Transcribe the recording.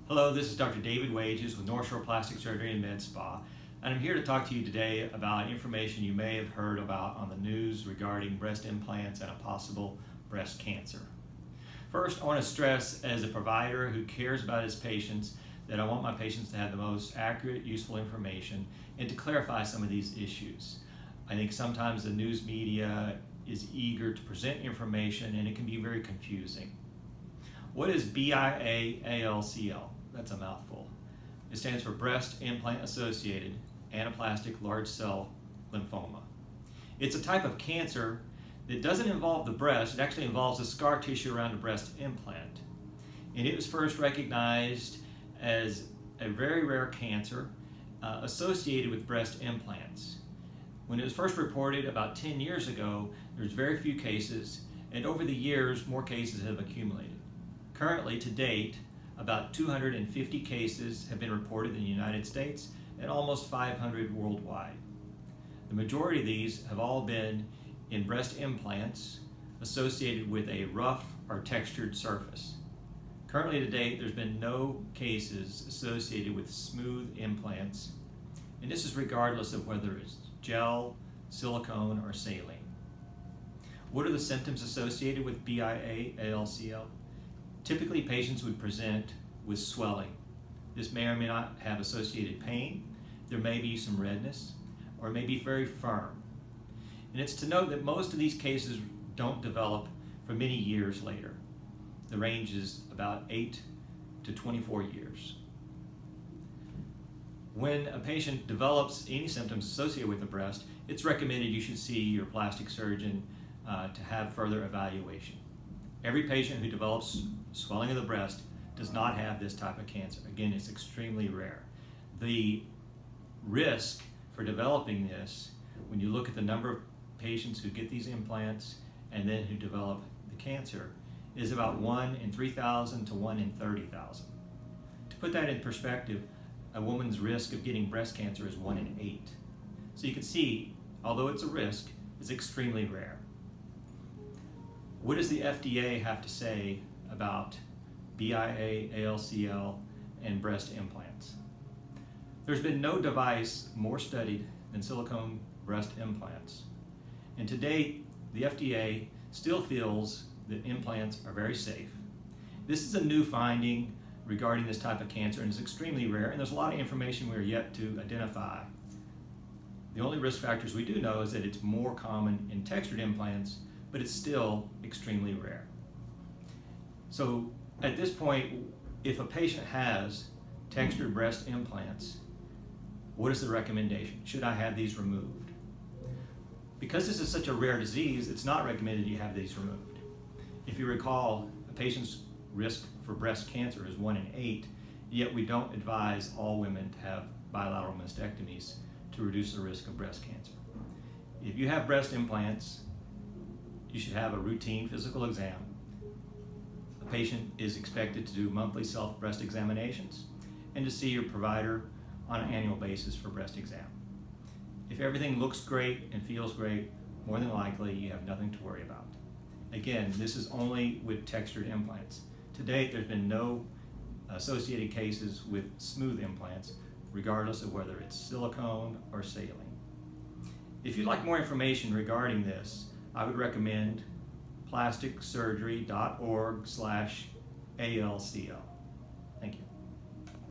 Hello, this is Dr. David Wages with North Shore Plastic Surgery and Med Spa, and I'm here to talk to you today about information you may have heard about on the news regarding breast implants and a possible breast cancer. First, I want to stress as a provider who cares about his patients that I want my patients to have the most accurate, useful information and to clarify some of these issues. I think sometimes the news media is eager to present information and it can be very confusing. What is BIA-ALCL? That's a mouthful. It stands for Breast Implant Associated Anaplastic Large Cell Lymphoma. It's a type of cancer that doesn't involve the breast, it actually involves the scar tissue around the breast implant. And it was first recognized as a very rare cancer associated with breast implants. When it was first reported about 10 years ago, there's very few cases, and over the years, more cases have accumulated. Currently, to date, about 250 cases have been reported in the United States and almost 500 worldwide. The majority of these have all been in breast implants associated with a rough or textured surface. Currently to date, there's been no cases associated with smooth implants, and this is regardless of whether it's gel, silicone, or saline. What are the symptoms associated with BIA-ALCL? Typically, patients would present with swelling. This may or may not have associated pain. There may be some redness, or it may be very firm. And it's to note that most of these cases don't develop for many years later. The range is about 8 to 24 years. When a patient develops any symptoms associated with the breast, it's recommended you should see your plastic surgeon to have further evaluation. Every patient who develops swelling of the breast does not have this type of cancer. Again, it's extremely rare. The risk for developing this, when you look at the number of patients who get these implants and then who develop the cancer, is about 1 in 3,000 to 1 in 30,000. To put that in perspective, a woman's risk of getting breast cancer is 1 in 8. So you can see, although it's a risk, it's extremely rare. What does the FDA have to say about BIA-ALCL and breast implants? There's been no device more studied than silicone breast implants. And to date, the FDA still feels that implants are very safe. This is a new finding regarding this type of cancer, and it's extremely rare, and there's a lot of information we're yet to identify. The only risk factors we do know is that it's more common in textured implants, but it's still extremely rare. So at this point, if a patient has textured breast implants, what is the recommendation? Should I have these removed? Because this is such a rare disease, it's not recommended you have these removed. If you recall, a patient's risk for breast cancer is 1 in 8, yet we don't advise all women to have bilateral mastectomies to reduce the risk of breast cancer. If you have breast implants, you should have a routine physical exam. The patient is expected to do monthly self-breast examinations and to see your provider on an annual basis for breast exam. If everything looks great and feels great, more than likely you have nothing to worry about. Again, this is only with textured implants. To date, there's been no associated cases with smooth implants, regardless of whether it's silicone or saline. If you'd like more information regarding this, I would recommend plasticsurgery.org/ALCL.